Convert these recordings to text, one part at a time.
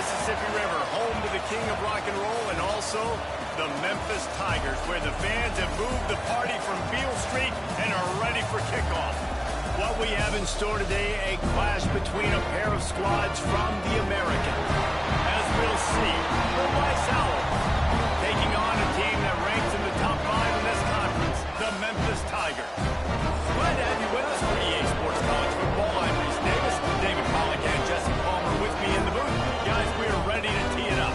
Mississippi River, home to the king of rock and roll and also the Memphis Tigers, where the fans have moved the party from Beale Street and are ready for kickoff. What we have in store today, a clash between a pair of squads from the American. As we'll see, the Rice Owls taking on a team that ranks in the top 5 in this conference, the Memphis Tigers. Glad to have you with us for EA Sports College Football. I'm Reese Davis, David Pollack, and Jesse Palmer with me in the booth. Guys, we are ready to tee it up.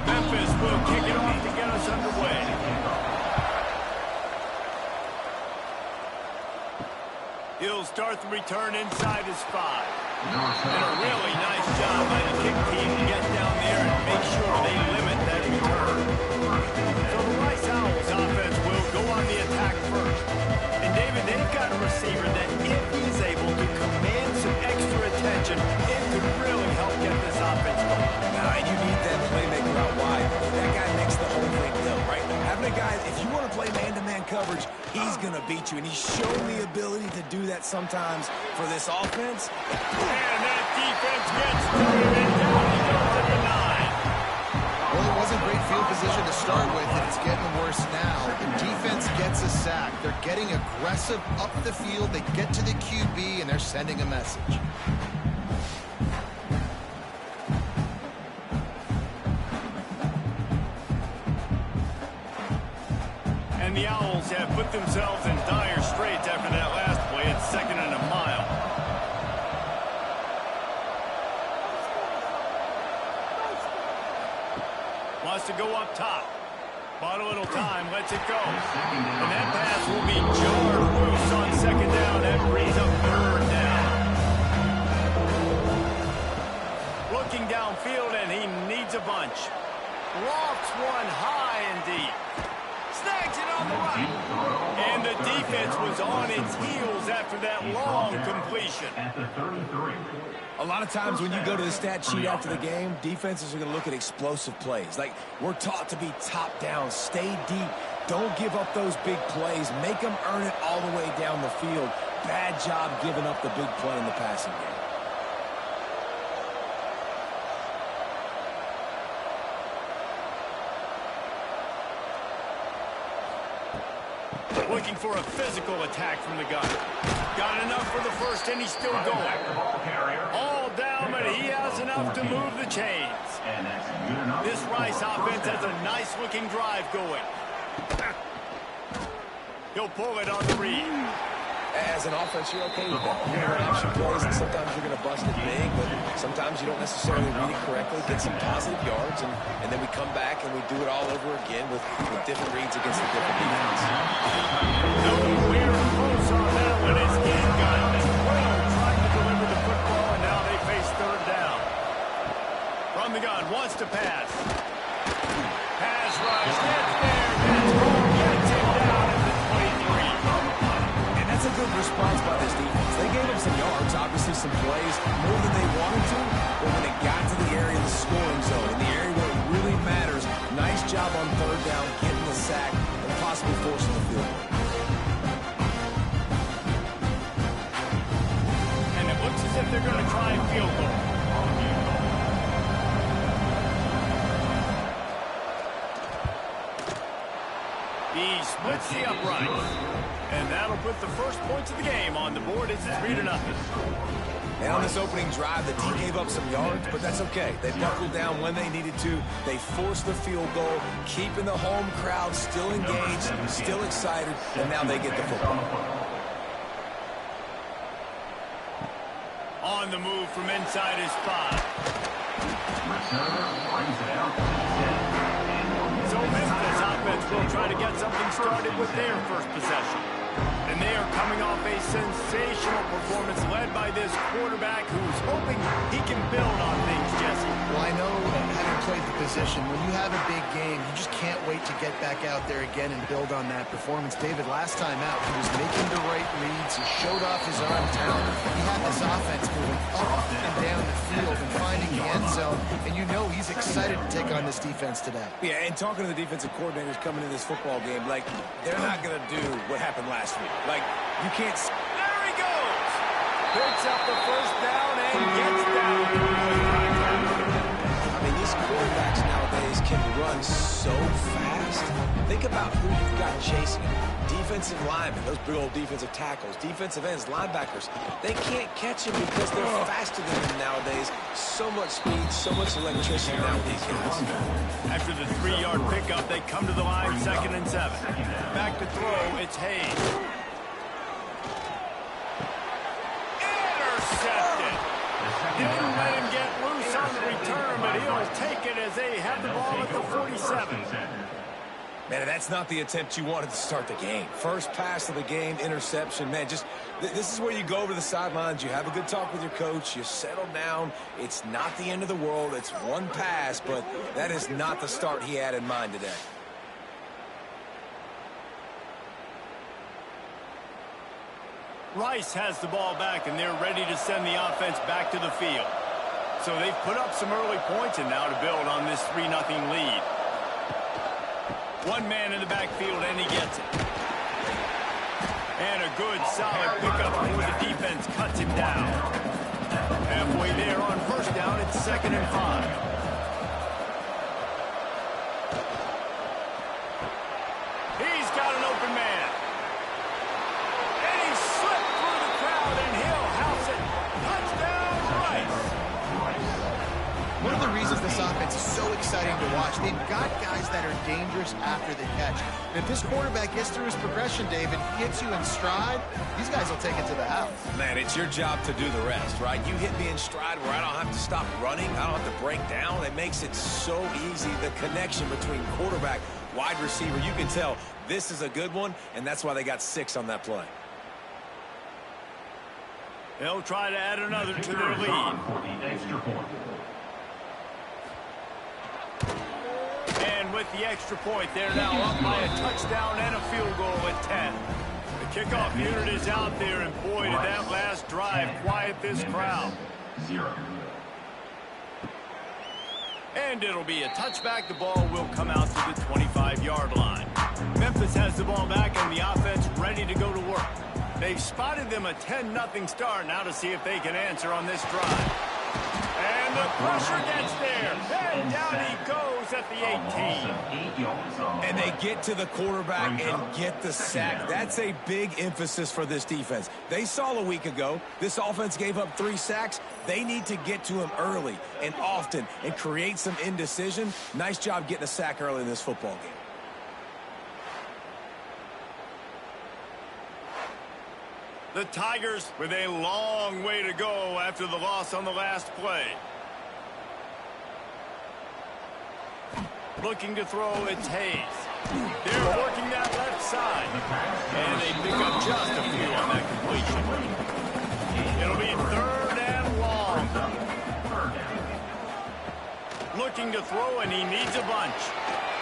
Memphis will kick it off to get us underway. He'll start the return inside his 5. And a really nice job by the kick team to get down there and make sure they limit that return. So the Rice Owls offense will go on the attack first. And David, they've got a receiver that if he's able to command some extra attention, it could really help get this offense going. And you need that playmaker out wide. That guy makes the whole thing go, right? Having a guy, if you want to play man-to-man coverage, he's going to beat you. And he's shown the ability to do that sometimes for this offense. And that defense gets through him and down he goes at the 9. Well, it wasn't great field position to start with, and it's getting worse now. The defense gets a sack. They're getting aggressive up the field. They get to the QB, and they're sending a message. And the Owls have put themselves in dire straits after that last play. It's 2nd and a mile. Wants to go up top. Bought a little time, lets it go. And that pass will be jarred loose on 2nd down. That brings up 3rd down. Looking downfield, and he needs a bunch. Lofts one high and deep. Snags it on the right. And the defense was on its heels after that long completion. A lot of times when you go to the stat sheet after the game, defenses are going to look at explosive plays. Like, we're taught to be top down, stay deep, don't give up those big plays, make them earn it all the way down the field. Bad job giving up the big play in the passing game. Looking for a physical attack from the gun. Got enough for the first, and he's still going. All down, but he has enough to move the chains. This Rice offense has a nice-looking drive going. He'll pull it on the read. As an offense, you're okay with that. You're going to run action plays, and sometimes you're going to bust it big, but sometimes you don't necessarily read it correctly, get some positive yards, and then we come back and we do it all over again with different reads against the different defense. Nowhere close on that one as he's got well trying to deliver the football, and now they face 3rd down. From the gun, wants to pass. Pass rush, gets there, gets home, gets him down at the 23. That's a good response by this defense. They gave him some yards, obviously some plays, more than they wanted to, but when it got to the area of the scoring zone, in the area where it really matters, nice job on 3rd down, getting the sack, and possibly forcing the field goal. And it looks as if they're going to try a field goal. He splits the uprights. And that'll put the first points of the game on the board. It's 3-0. And on this opening drive, the D gave up some yards, but that's okay. They buckled down when they needed to. They forced the field goal, keeping the home crowd still engaged, still excited, and now they get the football. On the move from inside his 5. So Memphis offense will try to get something started with their first possession. And they are coming off a sensational performance led by this quarterback who's hoping he can build on things, Jesse. Well, I know, having played the position, when you have a big game, you just can't wait to get back out there again and build on that performance. David, last time out, he was making the right reads. He showed off his arm talent. He had this offense moving up and down the field and finding the end zone. And you know he's excited to take on this defense today. Yeah, and talking to the defensive coordinators coming in this football game, like, they're not going to do what happened last week. Like, you can't... There he goes! Picks up the first down and gets down. I mean, these quarterbacks nowadays can run so fast. Think about who you've got chasing them. Defensive linemen, those big old defensive tackles, defensive ends, linebackers. They can't catch him because they're faster than them nowadays. So much speed, so much electricity now with these guys. After the 3-yard pickup, they come to the line, 2nd and 7. Back to throw, it's Hayes. Intercepted. Didn't let him get loose on the return, but he'll take it as they have the ball at the 47. Man, that's not the attempt you wanted to start the game. First pass of the game, interception. Man, just this is where you go over the sidelines. You have a good talk with your coach. You settle down. It's not the end of the world. It's one pass, but that is not the start he had in mind today. Rice has the ball back, and they're ready to send the offense back to the field. So they've put up some early points, and now to build on this 3-0 lead. One man in the backfield, and he gets it. And a good, solid pickup before the defense cuts him down. Halfway there on first down, it's 2nd and 5. He's got an open man. And he slipped through the crowd, and he'll house it. Touchdown, Rice. One of the reasons this offense is so exciting to watch, they've got guys that are dangerous after the catch. And if this quarterback gets through his progression, David, hits you in stride, these guys will take it to the house. Man, it's your job to do the rest, right? You hit me in stride where I don't have to stop running. I don't have to break down. It makes it so easy, the connection between quarterback, wide receiver. You can tell this is a good one, and that's why they got 6 on that play. They'll try to add another to their lead. And with the extra point, they're now up by a touchdown and a field goal at 10. The kickoff unit is out there, and boy, did that last drive quiet this crowd. 0. And it'll be a touchback. The ball will come out to the 25-yard line. Memphis has the ball back, and the offense ready to go to work. They've spotted them a 10-0 start now to see if they can answer on this drive. And the pressure gets there. And down he goes at the 18. And they get to the quarterback and get the sack. That's a big emphasis for this defense. They saw a week ago, this offense gave up 3 sacks. They need to get to him early and often and create some indecision. Nice job getting a sack early in this football game. The Tigers with a long way to go after the loss on the last play. Looking to throw, it's Hayes. They're working that left side. And they pick up just a few on that completion. It'll be 3rd and long. Looking to throw, and he needs a bunch.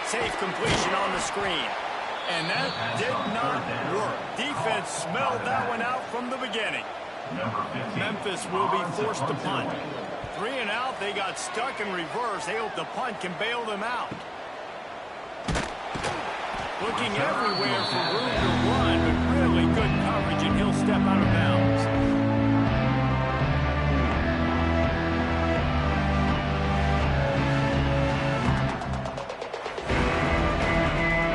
Safe completion on the screen. And that did not work. Defense smelled that one out from the beginning. Memphis will be forced to punt. 3 and out, they got stuck in reverse. They hope the punt can bail them out. Looking everywhere for room to run, but really good coverage, and he'll step out of bounds.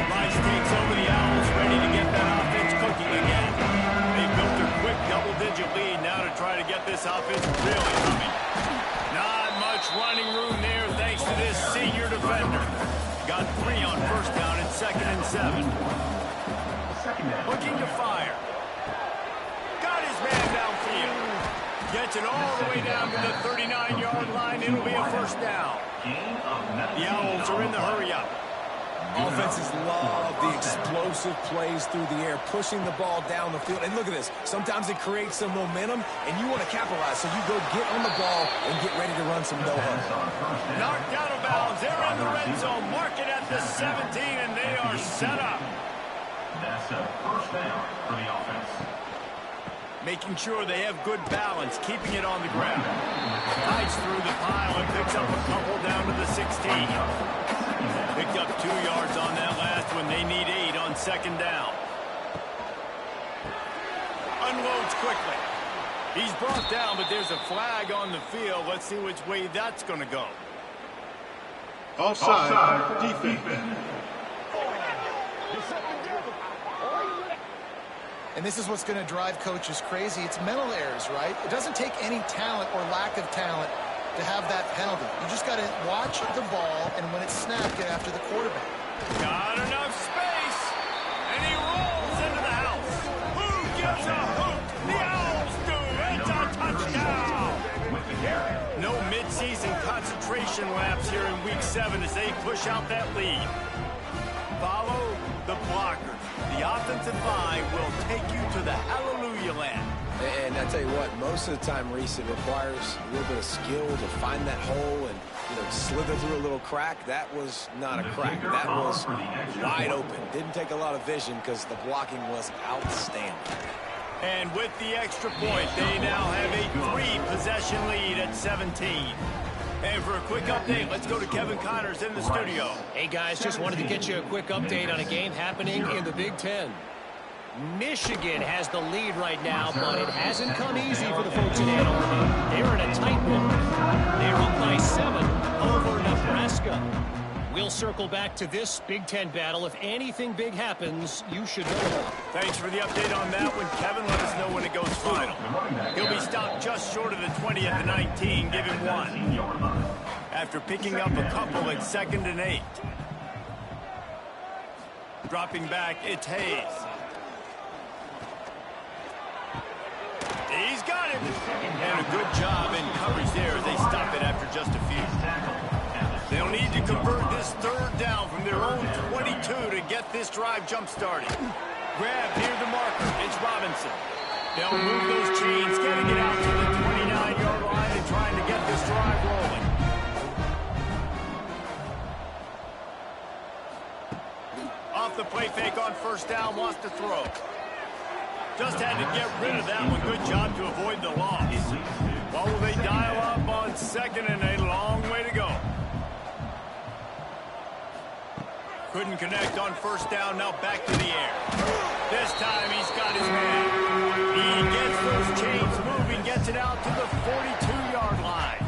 Rice takes over the Owls, ready to get that offense cooking again. They built a quick double-digit lead now to try to get this offense really humming. Not much running room there thanks to this senior defender. Got 3 on first down and 2nd and 7. Looking to fire. Got his man downfield. Gets it all the way down to the 39-yard line. It'll be a first down. The Owls are in the hurry-up. Offenses love the explosive plays through the air, pushing the ball down the field. And look at this. Sometimes it creates some momentum, and you want to capitalize. So you go get on the ball and get ready to run some no-huddle. Knocked out of bounds. They're in the red zone. Mark it at the 17, and they are set up. That's a first down for the offense. Making sure they have good balance, keeping it on the ground. Fights through the pile and picks up a couple down to the 16. Picked up 2 yards on that last one. They need 8 on second down. Unloads quickly. He's brought down, but there's a flag on the field. Let's see which way that's going to go. Offside defense. And this is what's going to drive coaches crazy. It's mental errors, right? It doesn't take any talent or lack of talent to have that penalty. You just got to watch the ball, and when it's snapped, get after the quarterback. Got enough space, and he rolls into the house. Who gives a hoot? The Owls do. It's a touchdown. No midseason concentration laps here in Week 7 as they push out that lead. Follow the blockers. The offensive line will take you to the hallelujah land. And I tell you what, most of the time, Reese, it requires a little bit of skill to find that hole and, slither through a little crack. That was not a crack. That was wide open. Didn't take a lot of vision because the blocking was outstanding. And with the extra point, they now have a 3-possession lead at 17. And for a quick update, let's go to Kevin Connors in the studio. Hey, guys, just wanted to get you a quick update on a game happening in the Big Ten. Michigan has the lead right now, but it hasn't come easy for the folks in Ann Arbor. They're in a tight one. They're up by 7 over Nebraska. We'll circle back to this Big Ten battle. If anything big happens, you should know. Thanks for the update on that one, Kevin. Let us know when it goes final. He'll be stopped just short of the 20 at the 19. Give him 1. After picking up a couple at 2nd and 8. Dropping back, it's Hayes. He's got it. And a good job in coverage there as they stop it after just a few. They'll need to convert this 3rd down from their own 22 to get this drive jump-started. Grab near the marker. It's Robinson. They'll move those chains, getting it out to the 29-yard line and trying to get this drive rolling. Off the play fake on 1st down, wants to throw. Just had to get rid of that one. Good job to avoid the loss. What will they dial up on 2nd and a long way to go? Couldn't connect on 1st down, now back to the air. This time he's got his man. He gets those chains moving, gets it out to the 42-yard line.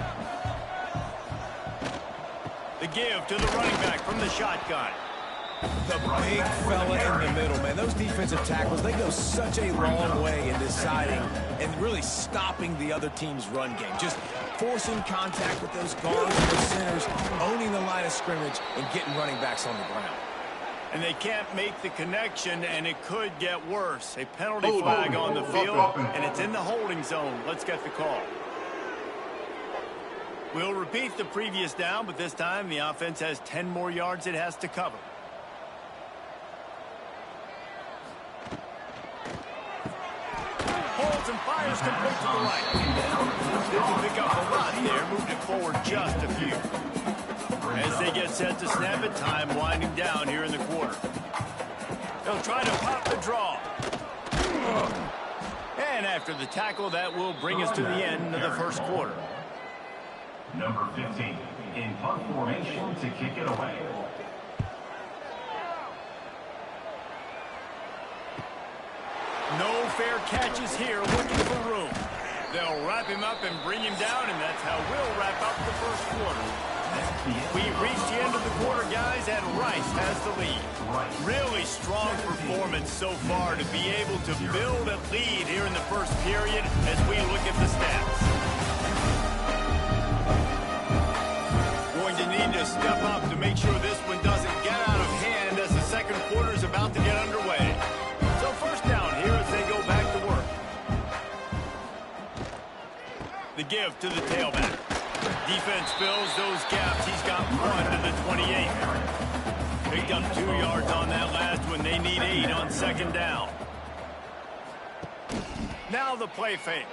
The give to the running back from the shotgun. The big fella in the middle, man. Those defensive tackles, they go such a long way in deciding and really stopping the other team's run game. Just forcing contact with those guards and those centers, owning the line of scrimmage, and getting running backs on the ground. And they can't make the connection, and it could get worse. A penalty flag on the field, and it's in the holding zone. Let's get the call. We'll repeat the previous down, but this time the offense has 10 more yards it has to cover. Holds and fires complete to the right. Didn't pick up a lot there, moved it forward just a few. As they get set to snap it, time winding down here in the quarter. They'll try to pop the draw. And after the tackle, that will bring us to the end of the 1st quarter. Number 15 in punt formation to kick it away. No fair catches here, looking for room. They'll wrap him up and bring him down, and that's how we'll wrap up the 1st quarter. We've reached the end of the quarter, guys, and Rice has the lead. Really strong performance so far to be able to build a lead here in the 1st period as we look at the stats. Going to need to step up to make sure this one doesn't get out of hand as the 2nd quarter is about to get underway. So 1st down here as they go back to work. The give to the tailback. Defense fills those gaps. He's got 1 to the 28. They picked up 2 yards on that last one. They need 8 on second down. Now the play fake.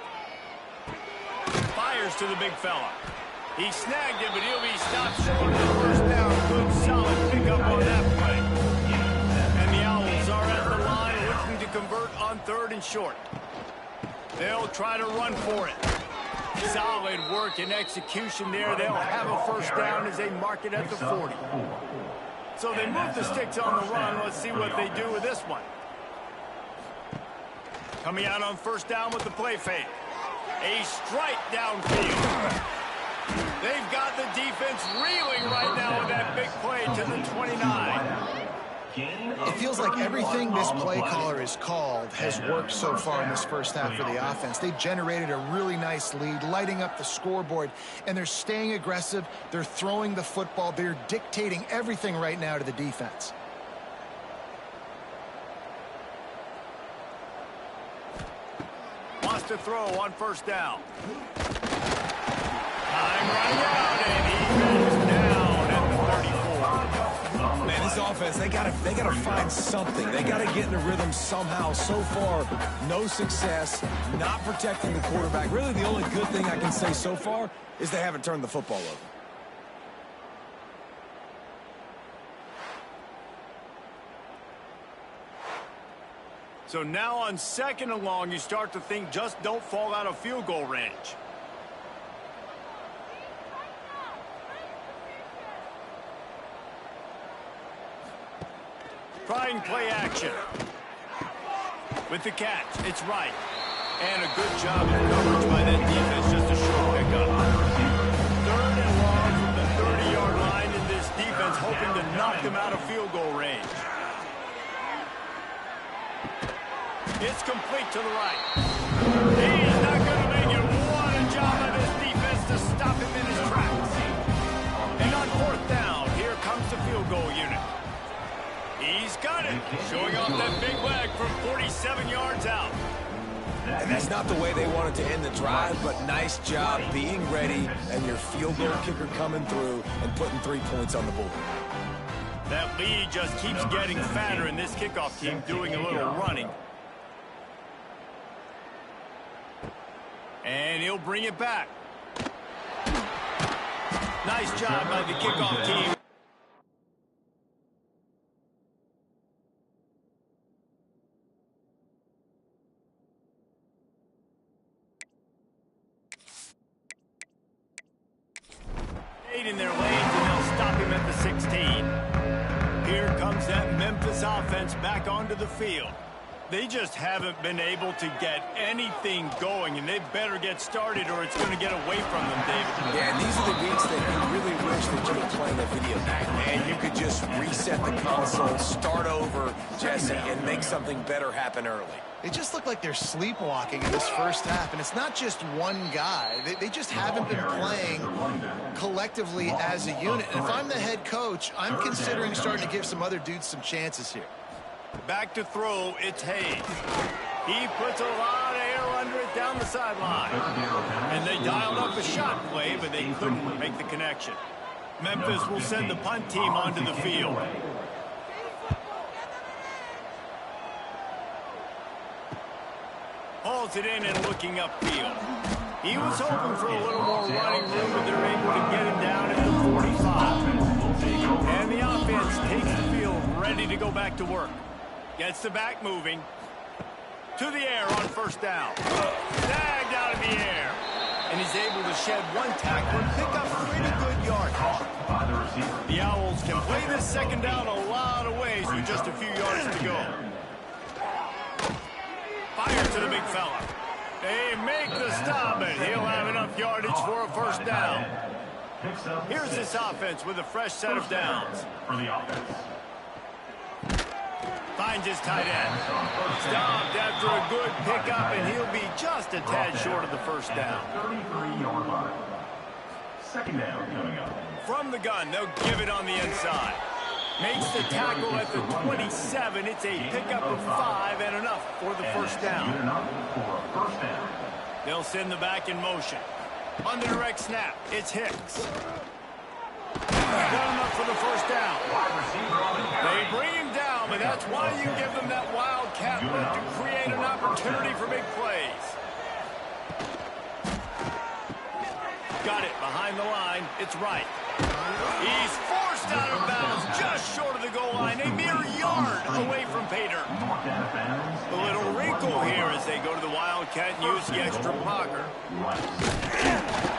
Fires to the big fella. He snagged it, but he'll be stopped short of the first down. Good, solid pickup on that play. And the Owls are at the line looking to convert on 3rd and short. They'll try to run for it. Solid work and execution there. They'll have a first down as they mark it at the 40. So they move the sticks on the run. Let's see what they do with this one. Coming out on first down with the play fake. A strike downfield. They've got the defense reeling right now with that big play to the 29. It feels like everything this play caller has called has worked so far in this first half for the offense. They've generated a really nice lead, lighting up the scoreboard, and they're staying aggressive. They're throwing the football. They're dictating everything right now to the defense. Wants to throw on first down. Time running out, and he goes down at the 34. Man, this offense, they gotta find something. They gotta get in a rhythm somehow. So far, no success, not protecting the quarterback. Really, the only good thing I can say so far is they haven't turned the football over. So now on 2nd and long, you start to think just don't fall out of field goal range. Trying play action. With the catch, it's right. And a good job of coverage by that defense, just a short pickup. 3rd and long from the 30-yard line, and this defense hoping to knock them out of field goal range. It's complete to the right. He's not going to make it. What a job by this defense to stop him in his tracks. And on 4th down, here comes the field goal unit. He's got it, showing off that big leg from 47 yards out. And that's not the way they wanted to end the drive, but nice job being ready and your field goal kicker coming through and putting 3 points on the board. That lead just keeps getting fatter, and this kickoff team doing a little running. And he'll bring it back. Nice job by the kickoff team. In their lanes, and they'll stop him at the 16. Here comes that Memphis offense back onto the field. They just haven't been able to get anything going, and they better get started or it's going to get away from them, David. Yeah, and these are the weeks that you really wish that you were playing a video game. Man, you could just reset the console, start over, Jesse, and make something better happen early. It just looked like they're sleepwalking in this first half, and it's not just one guy. They just haven't been playing collectively as a unit. And if I'm the head coach, I'm considering starting to give some other dudes some chances here. Back to throw, it's Hayes. He puts a lot of air under it down the sideline. And they dialed up a shot play, but they couldn't make the connection. Memphis will send the punt team onto the field. Hauls it in and looking upfield. He was hoping for a little more running room, but they're able to get him down at the 45. And the offense takes the field, ready to go back to work. Gets the back moving. To the air on first down. Snagged out of the air. And he's able to shed one tackle and pick up pretty good yardage. The Owls can play this second down a lot of ways with just a few yards to go. Fire to the big fella. They make the stop, and he'll have enough yardage for a first down. Here's this offense with a fresh set of downs. Finds his tight end. Stopped after a good pickup, and he'll be just a tad short of the first down. 33-yard line. Second down coming up. From the gun, they'll give it on the inside. Makes the tackle at the 27. It's a pickup of 5 and enough for the first down. They'll send the back in motion. On the direct snap, it's Hicks. Got enough for the first down. They That's why you give them that wildcat look to create an opportunity for big plays. Got it behind the line. It's right. He's forced out of bounds just short of the goal line, a mere yard away from Pater. A little wrinkle here as they go to the wildcat and use the extra blocker.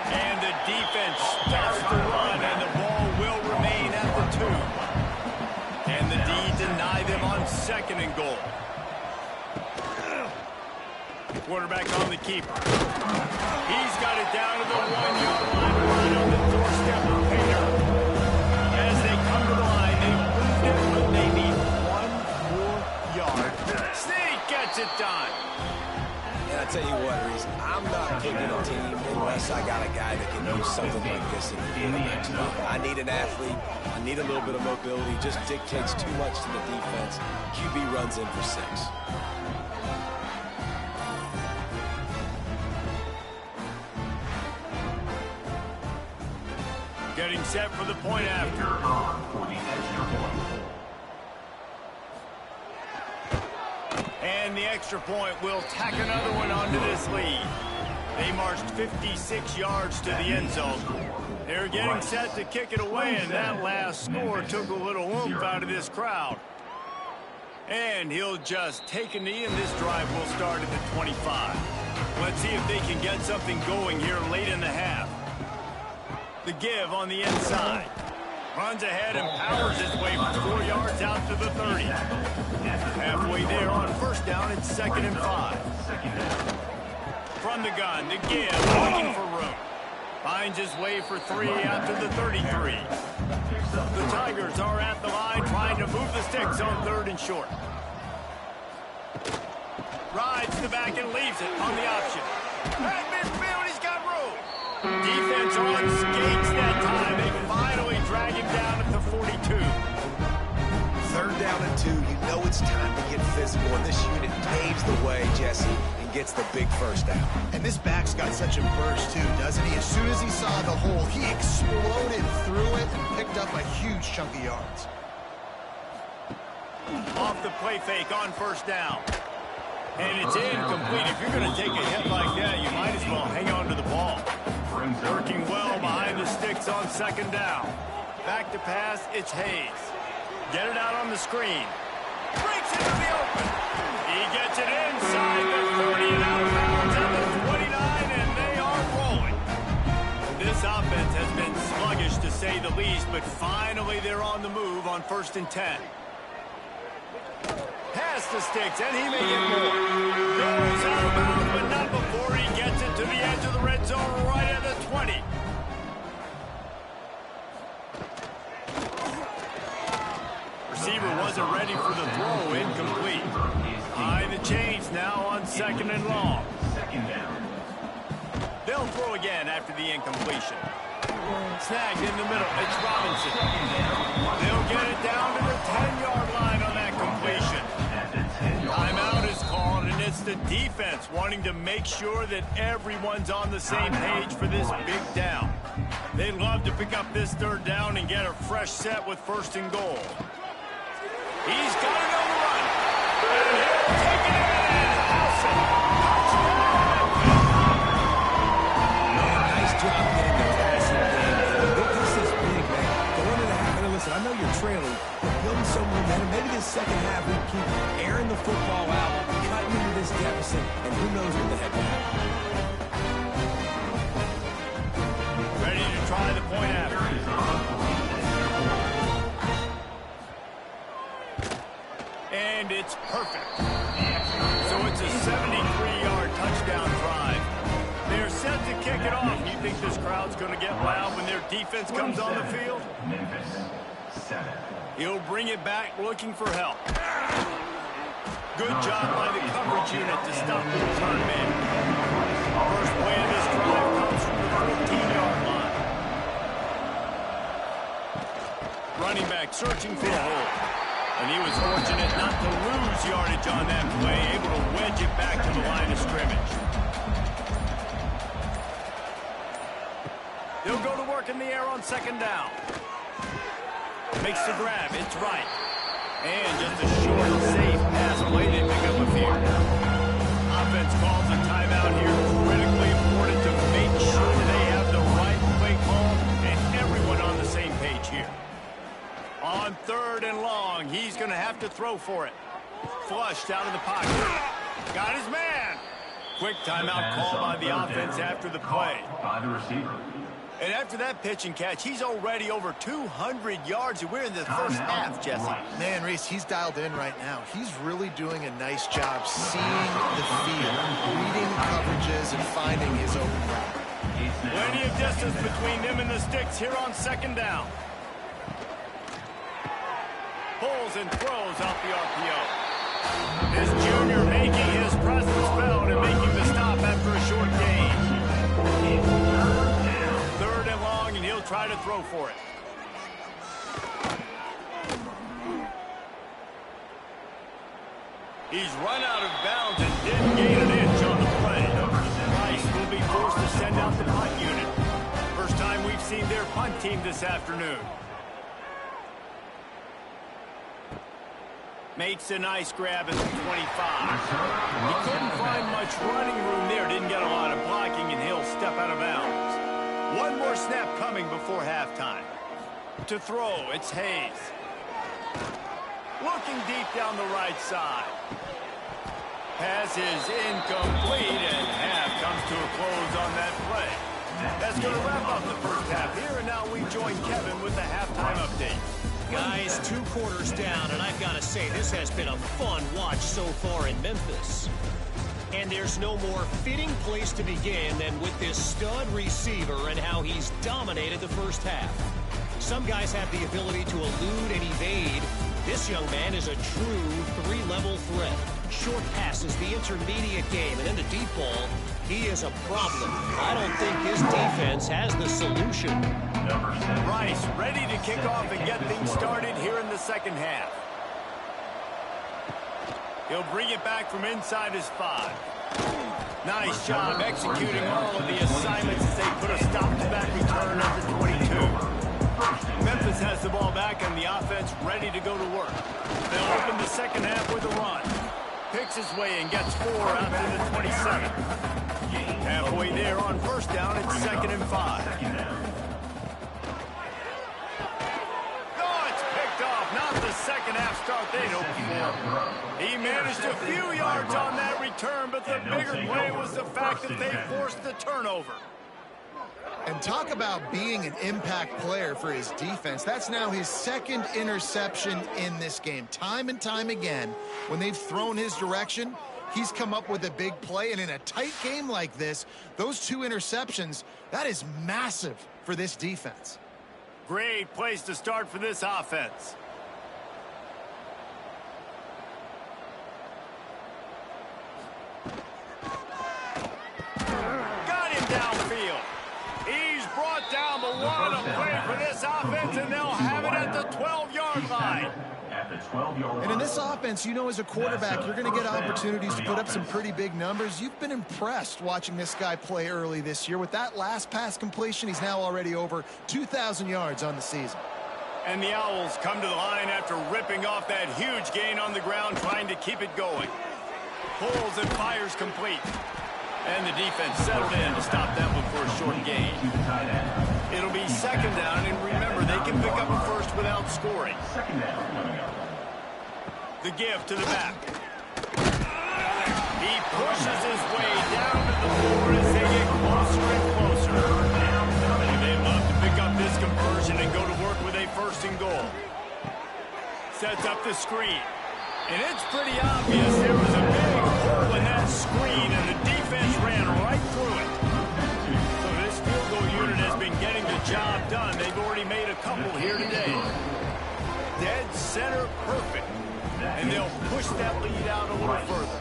And the defense stops the run, and the ball will remain at the 2. And the D deny them on 2nd and goal. Quarterback on the keeper. He's got it down to the 1-yard line, right on the doorstep of Pater. As they come to the line, they've moved it, but they need 1 more yard. Sneak gets it done. And I tell you what, Reese, I'm not picking a team unless I got a guy that can do something like this in the quarterback's mouth. I need an athlete. I need a little bit of mobility. Just dictates too much to the defense. QB runs in for 6. Getting set for the point after. And the extra point will tack another one onto this lead. They marched 56 yards to the end zone. They're getting set to kick it away, and that last score took a little oomph out of this crowd. And he'll just take a knee, and this drive will start at the 25. Let's see if they can get something going here late in the half. The give on the inside. Runs ahead and powers his way for 4 yards out to the 30. Halfway there on 1st down, it's 2nd and 5. From the gun, the give, looking for room. Finds his way for 3 out to the 33. The Tigers are at the line trying to move the sticks on 3rd and short. Rides the back and leaves it on the option. At midfield, he's got room. Defense on skates that time. They finally drag him down at the 42. 3rd down and 2. You know it's time to get physical, and this unit paves the way, Jesse, and gets the big 1st down. And this back's got such a burst, too, doesn't he? As soon as he saw the hole, he exploded through it and picked up a huge chunk of yards. Off the play fake on 1st down. And it's incomplete. If you're going to take a hit like that, you might as well hang on to the ball. Working well behind the sticks on 2nd down. Back to pass, it's Hayes. Get it out on the screen. Breaks into the open. He gets it inside the 30 and out of bounds at the 29, and they are rolling. This offense has been sluggish to say the least, but finally they're on the move on 1st and 10. Past the sticks, and he may get more. Goes out of bounds, but not before he gets it to the edge of the red zone right at the 20. Receiver wasn't ready for the throw, incomplete. Behind the chains now on 2nd and long. They'll throw again after the incompletion. Snagged in the middle, it's Robinson. They'll get it down to the 10-yard line on that completion. Timeout is called, and it's the defense wanting to make sure that everyone's on the same page for this big down. They'd love to pick up this 3rd down and get a fresh set with 1st and goal. He's got it on the run. And he'll take it in. Wilson. Man, nice job getting the passing game. This is big, man. Going into the half, and listen, I know you're trailing, but building some momentum. Maybe this 2nd half we keep airing the football out, cutting into this deficit, and who knows what the heck will happen. Ready to try the point after. And it's perfect. So it's a 73-yard touchdown drive. They're set to kick it off. You think this crowd's going to get loud when their defense comes on the field? He'll bring it back looking for help. Good job by the coverage unit to stop the return man. First play of this drive comes from the 14-yard line. Running back searching for a hole. And he was fortunate not to lose yardage on that play, able to wedge it back to the line of scrimmage. They'll go to work in the air on 2nd down. Makes the grab, it's right. And just a short timeout here. Critically important to make sure they have the right play call and everyone on the same page here. On 3rd and long, he's going to have to throw for it. Flushed out of the pocket. Got his man. Quick timeout call by the offense after the play. By the receiver. And after that pitch and catch, he's already over 200 yards. And we're in the first half, Jesse. Man, Reese, he's dialed in right now. He's really doing a nice job seeing the field, reading coverages, and finding his open route. Plenty of distance between them and the sticks here on 2nd down. Pulls and throws off the RPO. This junior making his presence felt and making the stop after a short gain. 3rd and long, and he'll try to throw for it. He's run out of bounds and didn't gain an inch on the play. Rice will be forced to send out the punt unit. First time we've seen their punt team this afternoon. Makes a nice grab at the 25. He couldn't find much running room there. Didn't get a lot of blocking, and he'll step out of bounds. One more snap coming before halftime. To throw, it's Hayes. Looking deep down the right side. Pass is incomplete, and half comes to a close on that play. That's going to wrap up the first half here, and now we join Kevin with the halftime update. Guys, 2 quarters down, and I've got to say, this has been a fun watch so far in Memphis. And there's no more fitting place to begin than with this stud receiver and how he's dominated the first half. Some guys have the ability to elude and evade. This young man is a true 3-level threat. Short passes, the intermediate game, and then the deep ball. He is a problem. I don't think his defense has the solution. Rice ready to kick off and get things started here in the second half. He'll bring it back from inside his 5. Nice job executing all of the assignments as they put a stop to that return at the 22. Memphis has the ball back and the offense ready to go to work. They'll open the second half with a run. Picks his way and gets 4 out to the 27. Halfway there on 1st down, it's 2nd and 5. Not the second half start they'd hoped for. He managed a few yards on that return, but the bigger play was the fact that they forced the turnover. And talk about being an impact player for his defense. That's now his 2nd interception in this game. Time and time again, when they've thrown his direction, he's come up with a big play. And in a tight game like this, those 2 interceptions, that is massive for this defense. Great place to start for this offense. Got him downfield. He's brought down, but what a play for this offense, and they'll have it at the 12-yard line. And in this offense, you know, as a quarterback, you're going to get opportunities to put up some pretty big numbers. You've been impressed watching this guy play early this year. With that last pass completion, he's now already over 2,000 yards on the season. And the Owls come to the line after ripping off that huge gain on the ground, trying to keep it going. Pulls and fires complete. And the defense settled in to stop that one for a short gain. It'll be 2nd down, and remember, they can pick up a first without scoring. The give to the back. He pushes his way down to the floor as they get closer and closer. And they'd love to pick up this conversion and go to work with a 1st and goal. Sets up the screen. And it's pretty obvious there was a big hole in that screen, and the defense ran right through it. So this field goal unit has been getting the job done. They've already made a couple here today. Dead center perfect. And they'll push that lead out a little further.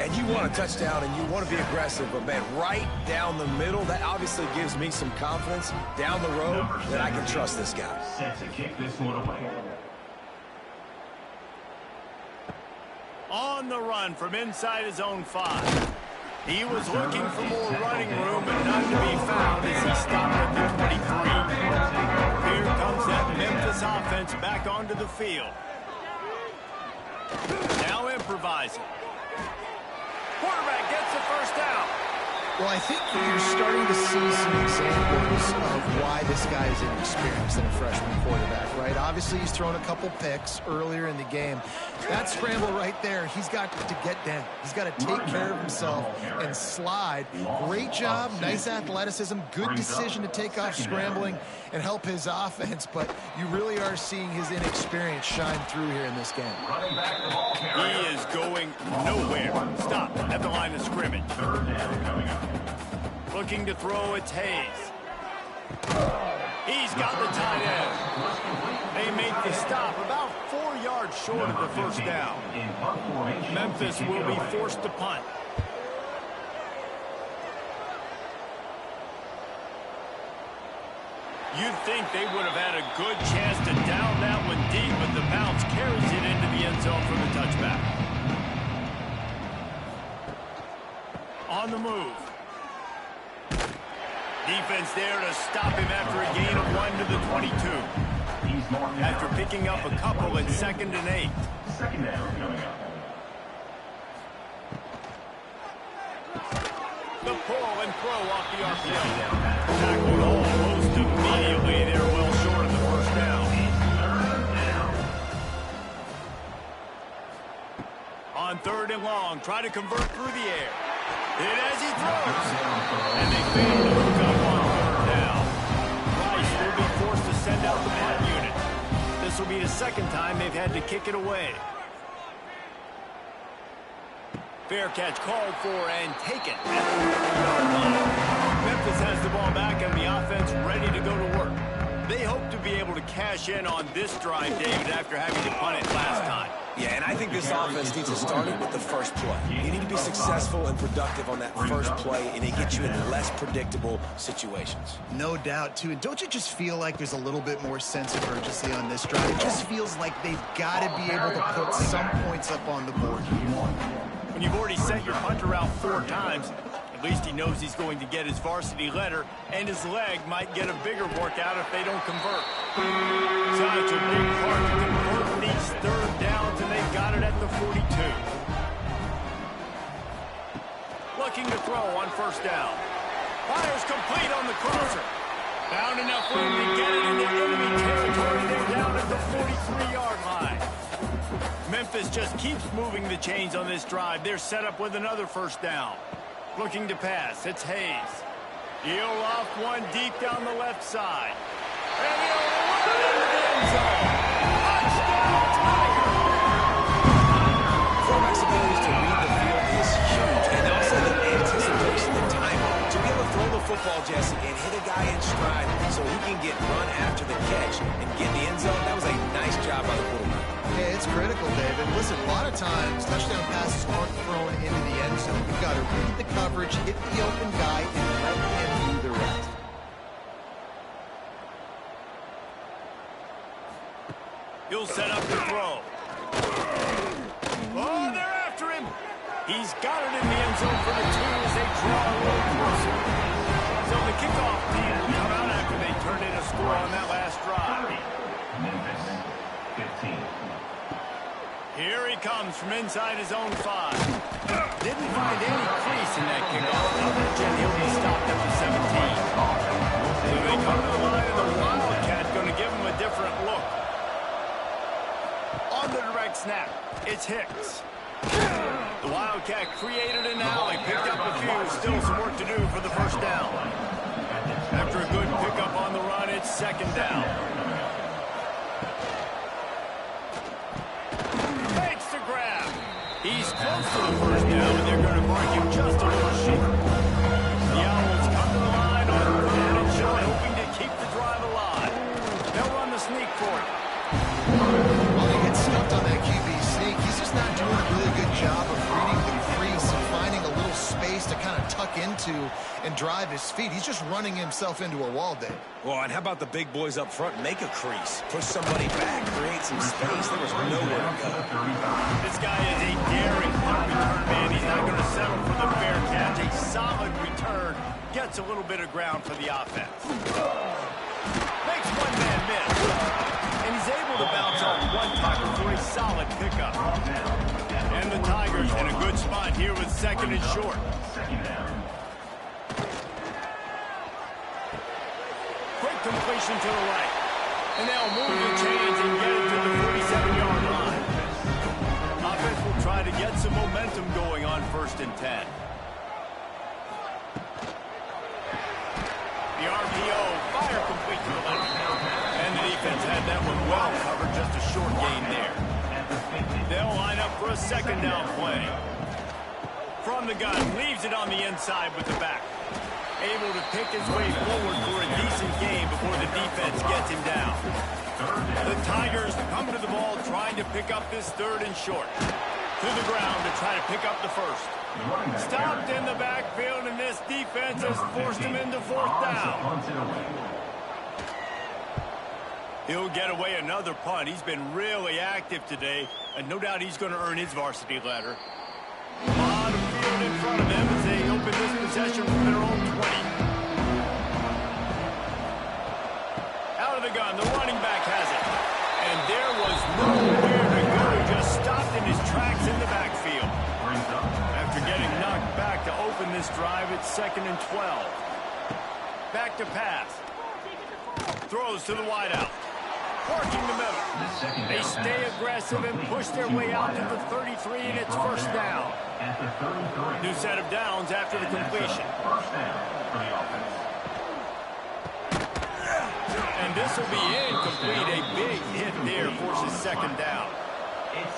And you want a touchdown and you want to be aggressive, but man, right down the middle, that obviously gives me some confidence down the road that I can trust this guy. Set to kick this one away. On the run from inside his own 5. He was looking for more running room, but none to be found as he stopped at the 23. Here comes that Memphis offense back onto the field. Now improvising. quarterback gets the first down. Well, I think you're starting to see some examples of why this guy is inexperienced in a freshman quarterback, right? Obviously, he's thrown a couple picks earlier in the game. That scramble right there, he's got to get down. He's got to take care of himself and slide. Great job, nice athleticism, good decision to take off scrambling and help his offense, but you really are seeing his inexperience shine through here in this game. He is going nowhere. Stop at the line of scrimmage. Looking to throw, it's Hayes. He's got the tight end. They make the stop about 4 yards short of the first down. Memphis will be forced to punt. You'd think they would have had a good chance to down that one deep, but the bounce carries it into the end zone for the touchback. On the move. Defense there to stop him after a gain of 1 to the 22. After picking up a couple at 2nd and 8. Second down coming up. The pull and throw off the RPO. Tackled almost immediately there, well short of the first down. On 3rd and long, try to convert through the air. Hit as he throws. And they fail to hook up on 3rd down. Rice will be forced to send out the punt unit. This will be the 2nd time they've had to kick it away. Fair catch called for and taken at the 40-yard line. Memphis has the ball back and the offense ready to go to work. They hope to be able to cash in on this drive, David, after having to punt it last time. Yeah, and I think this offense needs to start it with the first play. You need to be successful and productive on that first play, and it gets you in less predictable situations. No doubt, too. And don't you just feel like there's a little bit more sense of urgency on this drive? It just feels like they've got to be able to put some points up on the board. When you've already sent your punter out 4 times, at least he knows he's going to get his varsity letter, and his leg might get a bigger workout if they don't convert. Such a big part to convert these 3rd downs, and they've got it at the 42. Looking to throw on 1st down. Fires complete on the crosser. Found enough room to get it into enemy territory. They're down at the 43-yard line. Memphis just keeps moving the chains on this drive. They're set up with another 1st down. Looking to pass. It's Hayes. He'll off one deep down the left side. And he'll run into the end zone. Touchdown, Tiger! Quarterback's ability to read the field is huge, and also the anticipation, the timing. To be able to throw the football, Jesse, and hit a guy in stride so he can get run after the catch and get in the end zone, that was a nice job by the quarterback. Yeah, it's critical, David. Listen, a lot of times, touchdown passes aren't thrown into the end zone. You've got to read the coverage, hit the open guy, and let him do the rest. He'll set up to throw. Oh, they're after him. He's got it in the end zone for the 2 as they draw a little closer. So the kickoff team will come out after they turned in a score on that last drive. Memphis, 15. Here he comes from inside his own 5. Didn't find any crease in that kickoff coverage, and he'll be stopped at the 17. So they come to the line, and the Wildcat going to give him a different look. On the direct snap, it's Hicks. The Wildcat created an alley, picked up a few, still some work to do for the 1st down. After a good pickup on the run, it's 2nd down. Makes the grab. He's close to the 1st down, and they're going to mark him just a little short. The Owls come to the line on 3rd and short, hoping to keep the drive alive. They'll run the sneak for it. Well, he gets stuffed on that QB sneak. He's just not doing a really good job of reading the crease and finding a little space to kind of tuck into and drive his feet. He's just running himself into a wall, Dave. Well, and how about the big boys up front? Make a crease. Push somebody back. Create some space. There was nowhere to go. This guy is a daring punt return man. He's not going to settle for the fair catch. A solid return. Gets a little bit of ground for the offense. Makes one man miss. And he's able to bounce off one tackle for a solid pickup. And the Tigers in a good spot here with second and short. Quick completion to the right. And they'll move the chains and get it to the 47-yard line. Offense will try to get some momentum going on 1st and 10. The RPO, fire complete to the left. And the defense had that one well covered, just a short gain there. They'll line up for a 2nd down play. From the gun, leaves it on the inside with the back. Able to pick his way forward for a decent gain before the defense gets him down. The Tigers come to the ball trying to pick up this 3rd and short. To the ground to try to pick up the first. Stopped in the backfield, and this defense has forced him into 4th down. He'll get away another punt. He's been really active today, and no doubt he's going to earn his varsity letter. A lot of field in front of them as they open this possession from their own 20. Out of the gun, the running back has it. And there was nowhere to go. Just stopped in his tracks in the backfield. After getting knocked back to open this drive, it's 2nd and 12. Back to pass. Throws to the wideout. Working the middle. They stay aggressive and push their way out to the 33, and it's 1st down. New set of downs after the completion. And this will be incomplete. A big hit there forces 2nd down.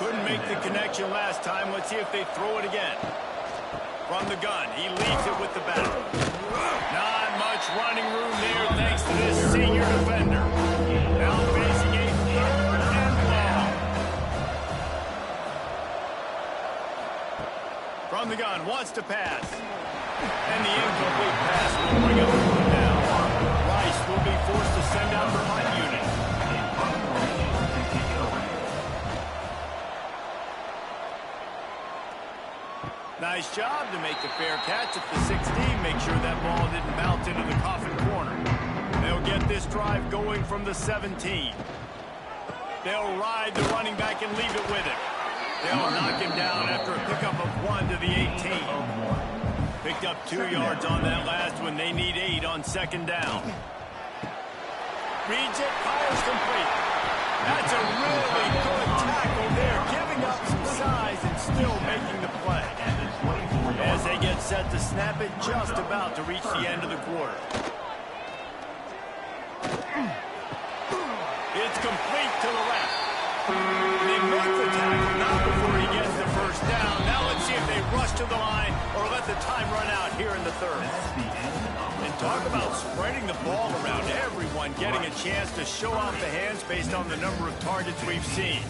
Couldn't make the connection last time. Let's see if they throw it again. From the gun, he leads it with the back. Not much running room there thanks to this senior defender. Now facing a 3rd and long. From the gun, wants to pass. And the incomplete pass will bring up 4th down. Rice will be forced to send out the punt unit. Nice job to make the fair catch at the 16. Make sure that ball didn't bounce into the coffin corner. They'll get this drive going from the 17. They'll ride the running back and leave it with him. They'll knock him down after a pickup of 1 to the 18. Picked up 2 yards on that last one. They need 8 on 2nd down. Reads it, fires complete. That's a really good tackle there, giving up some size and still making the play. As they get set to snap it, just about to reach the end of the quarter. It's complete to the left. They make the tackle now before he gets the 1st down. Now let's see if they rush to the line or let the time run out here in the 3rd. And talk about spreading the ball around. Everyone getting a chance to show off the hands based on the number of targets we've seen.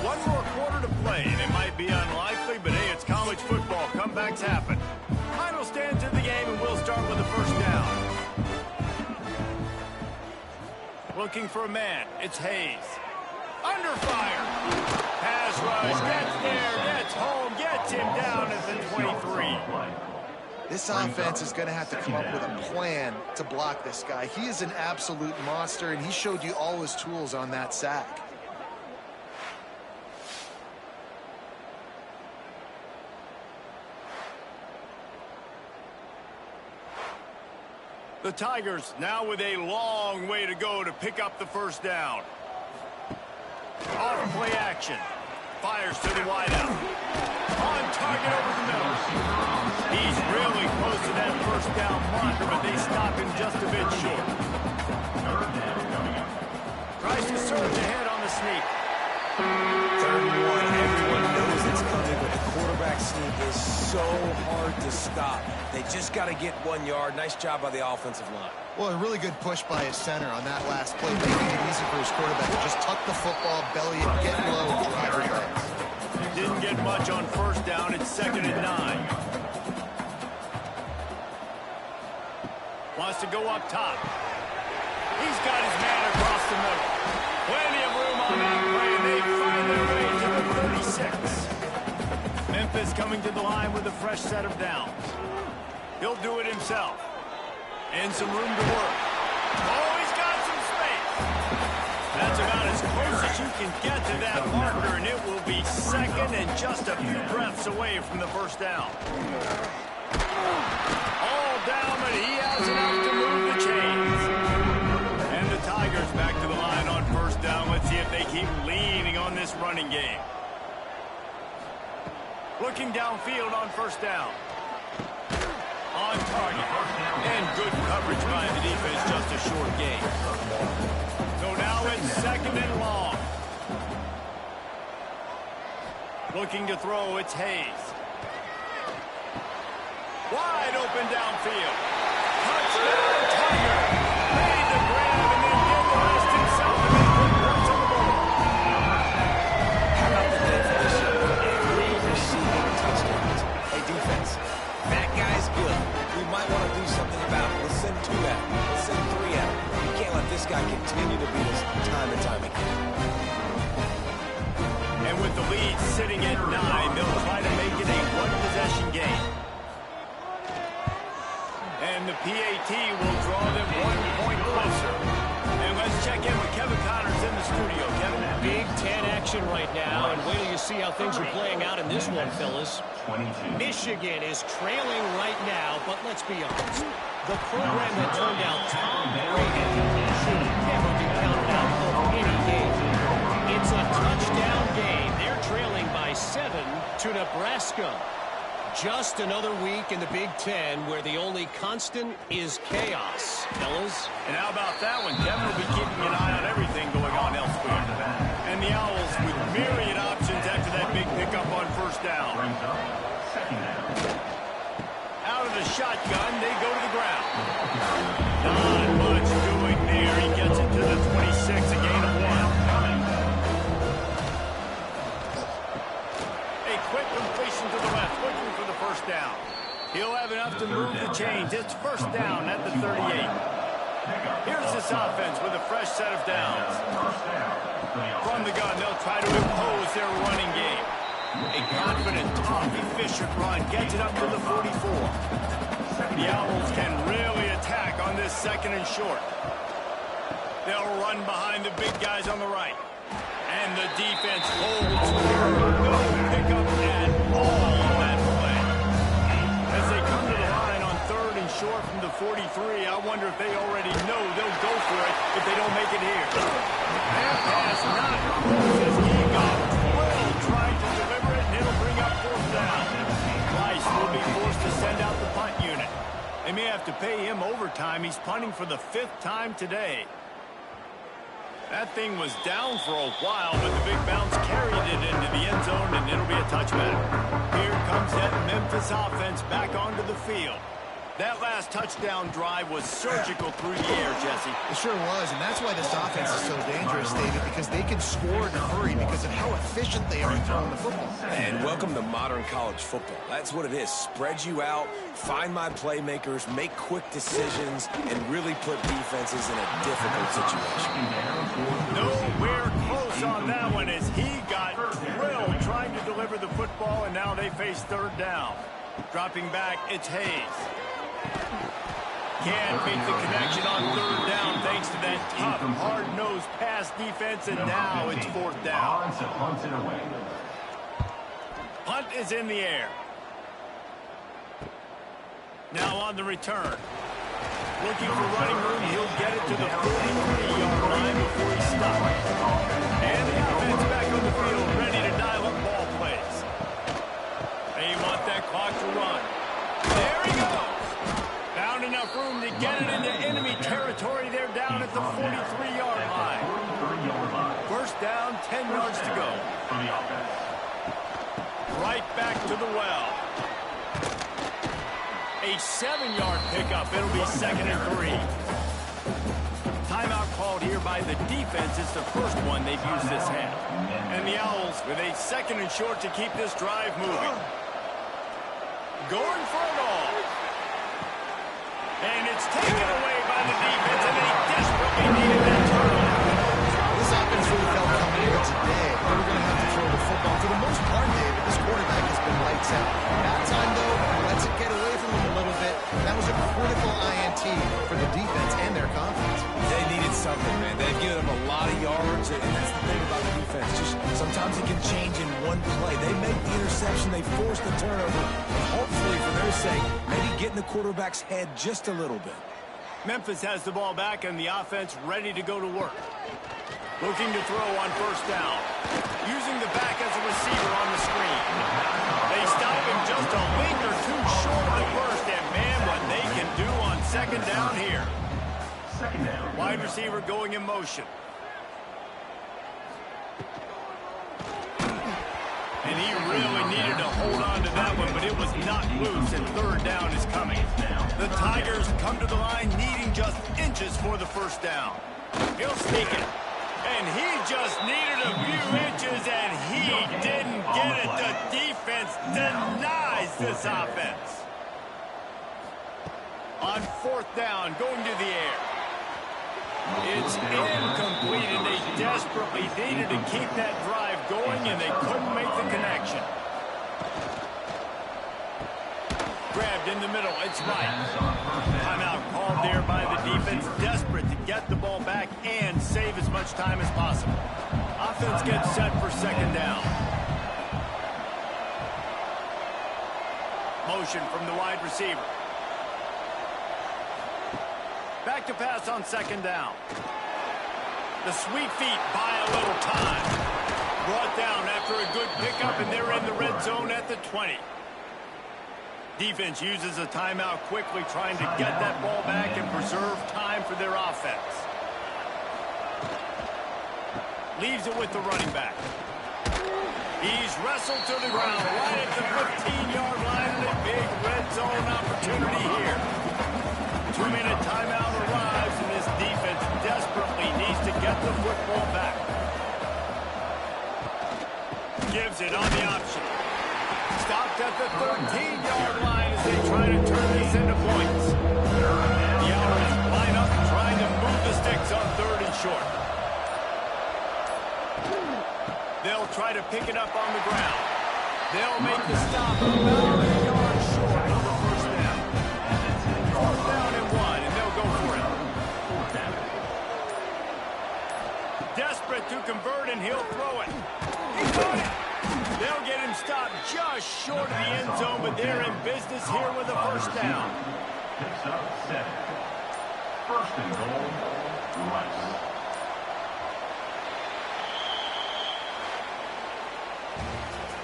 One more quarter to play, and it might be unlikely, but hey, it's college football. Comebacks happen. Final stands in the game, and we'll start with the 1st down. Looking for a man. It's Hayes. Under fire. Pass rush. Gets there. Gets home. Gets him down at the 23. This offense is going to have to come up with a plan to block this guy. He is an absolute monster, and he showed you all his tools on that sack. The Tigers now with a long way to go to pick up the 1st down. Off play action. Fires to the wideout. On target over the middle. He's really close to that 1st down marker, but they stop him just a bit short. Tries to surge ahead on the sneak. 3rd and 1. Everyone knows it's coming, but the quarterback sneak is so hard to stop. They just got to get 1 yard. Nice job by the offensive line. Well, a really good push by his center on that last play, making it easy for his quarterback to just tuck the football, belly it, get low, and drive it legs. Didn't get much on 1st down. It's 2nd and 9. Wants to go up top. He's got his man across the middle. Plenty of room on that play, and they find their way to the 36. Memphis coming to the line with a fresh set of downs. He'll do it himself. And some room to work. Oh, he's got some space. you can get to that marker, and it will be second and just a few breaths away from the first down. All down, but he has enough to move the chains. And the Tigers back to the line on first down. Let's see if they keep leaning on this running game. Looking downfield on first down. On target. And good coverage by the defense, just a short gain. So now it's second and long. Looking to throw, it's Hayes. Wide open downfield. Touchdown, Tiger. Made the grab and then did the rest himself and then put points on the board. How about the definition of 3 receiving touchdowns? Hey, defense, that guy's good. We might want to do something about it. Let's send 2 at him. Let's send 3 at him. We can't let this guy continue to beat us time and time again. And with the lead sitting at 9, they'll try to make it a one-possession game. And the PAT will draw them 1 point closer. And let's check in with Kevin Connors in the studio. Kevin? Big Ten action right now, and wait till you see how things are playing out in this one, fellas. Michigan is trailing right now, but let's be honest. The program that turned out Tom Brady should never be counted out of any game. It's a touchdown game. They're trailing by 7 to Nebraska. Just another week in the Big Ten where the only constant is chaos, fellas. And how about that one? Kevin will be keeping an eye on everything going on elsewhere. And the Owls with myriad options after that big pickup on first down. Out of the shotgun, they go to the ground. Not much doing there. He gets it to the 26, a gain of 1. A quick completion to the left, looking for the first down. He'll have enough to move the chains. It's first down at the 38. Here's this offense with a fresh set of downs. From the gun, they'll try to impose their running game. A confident, tough, efficient run gets it up to the 44. The Owls can really attack on this second and short. They'll run behind the big guys on the right. And the defense holds firm. No pickup at all on that play. As they come to the line on third and short from the 43, I wonder if they already know they'll go for it if they don't make it here. That pass not close as he got well trying to deliver it, and it'll bring up fourth down. Rice will be forced to send out the punt unit. They may have to pay him overtime. He's punting for the 5th time today. That thing was down for a while, but the big bounce carried it into the end zone, and it'll be a touchback. Here comes that Memphis offense back onto the field. That last touchdown drive was surgical through the air, Jesse. It sure was, and that's why this offense is so dangerous, David, because they can score in a hurry because of how efficient they are throwing the football. And welcome to modern college football. That's what it is. Spread you out, find my playmakers, make quick decisions, and really put defenses in a difficult situation. Nowhere close on that one as he got drilled trying to deliver the football, and now they face third down. Dropping back, it's Hayes. Can't make the connection on third down thanks to that tough, hard-nosed pass defense, and now it's fourth down. Punt is in the air. Now on the return. Looking for running room, he'll get it to the 43-yard line before he stops. And the offense back on the field, ready to dial up ball plays. They want that clock to run. There he goes. Found enough room to get it into enemy territory. They're down at the 43-yard line. First down, 10 yards to go. Right back to the well. A 7-yard pickup. It'll be second and 3. Timeout called here by the defense. It's the first one they've used this half. And the Owls with a second and short to keep this drive moving. Going for it all. And it's taken away by the defense, and they desperately needed that turnover. This offense really felt coming here today. They were going to have to throw the football. For the most part, David, this quarterback has been lights out. That time, though, lets it get away from him a little bit. That was a critical INT for the defense and their confidence. They needed something, man. They've given them a lot of yards, and that's the thing about the defense. Just sometimes it can change in one play. They make the interception, they force the turnover, and hopefully, for their sake, maybe get in the quarterback's head just a little bit. Memphis has the ball back and the offense ready to go to work. Looking to throw on first down. Using the back as a receiver on the screen. They stop him just a link or two short of the first, and man, what they can do on second down here. Second down. Wide receiver going in motion. And he really needed to hold on to that one, but it was not loose, and third down is coming. The Tigers come to the line needing just inches for the first down. He'll sneak it. And he just needed a few inches, and he didn't get it. The defense denies this offense. On fourth down, going to the air. It's incomplete, and they desperately needed to keep that drive going, and they couldn't make the connection. Grabbed in the middle. It's right. Timeout called there by the defense, desperate to get the ball back and save as much time as possible. Offense gets set for second down. Motion from the wide receiver. Back to pass on second down. The sweet feet buy a little time. Brought down after a good pickup, and they're in the red zone at the 20. Defense uses a timeout quickly, trying to get that ball back and preserve time for their offense. Leaves it with the running back. He's wrestled to the ground right at the 15-yard line, and a big red zone opportunity here. 2-minute timeout arrives, and this defense desperately needs to get the football back. Gives it on the option. Stopped at the 13-yard line as they try to turn this into points. The Owls line up trying to move the sticks on third and short. They'll try to pick it up on the ground. They'll make the stop about a yard short of the first down. Fourth down and 1, and they'll go for it. Desperate to convert, and he'll throw it. He caught it. They'll get him stopped just short of the end zone, but they're in business here with a first down. Picks up 7. First and goal, Rice.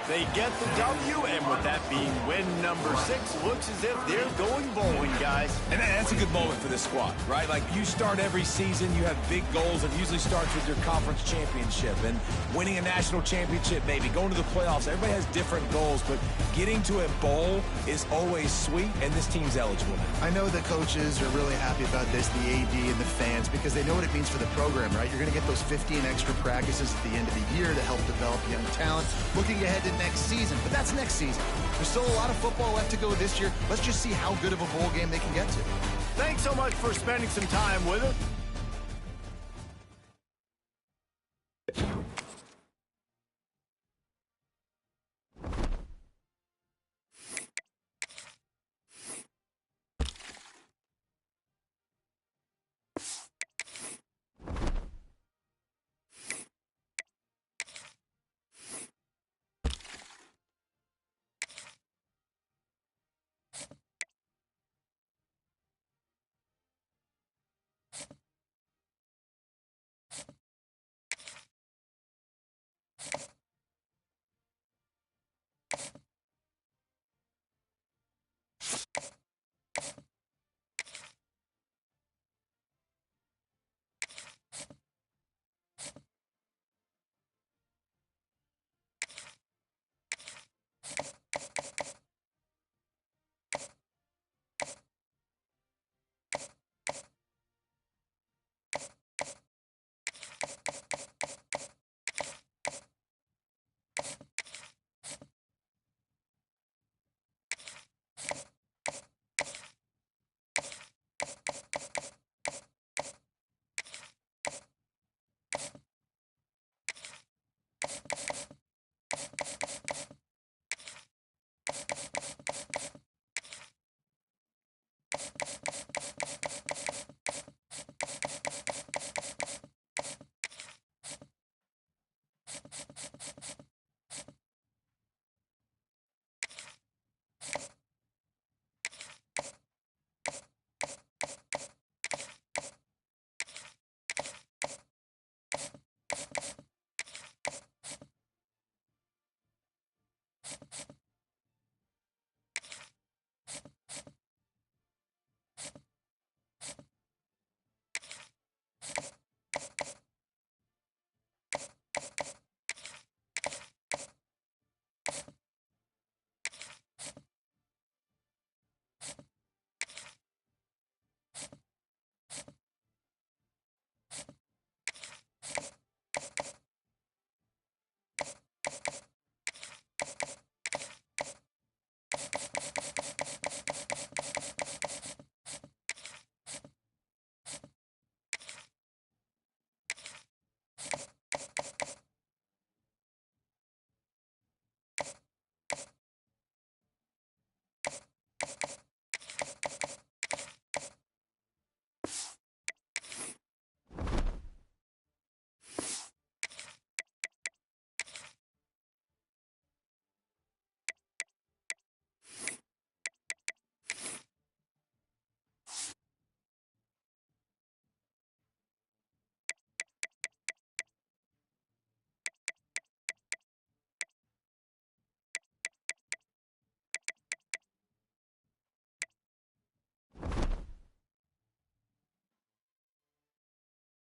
They get the W, and with that being win number 6, looks as if they're going bowling, guys. And that's a good moment for this squad, right? Like, you start every season, you have big goals. It usually starts with your conference championship and winning a national championship, maybe going to the playoffs. Everybody has different goals, but getting to a bowl is always sweet, and this team's eligible. I know the coaches are really happy about this, the AD and the fans, because they know what it means for the program, right? You're going to get those 15 extra practices at the end of the year to help develop young talent. Looking ahead to next season, but that's next season. There's still a lot of football left to go this year. Let's just see how good of a bowl game they can get to. Thanks so much for spending some time with us.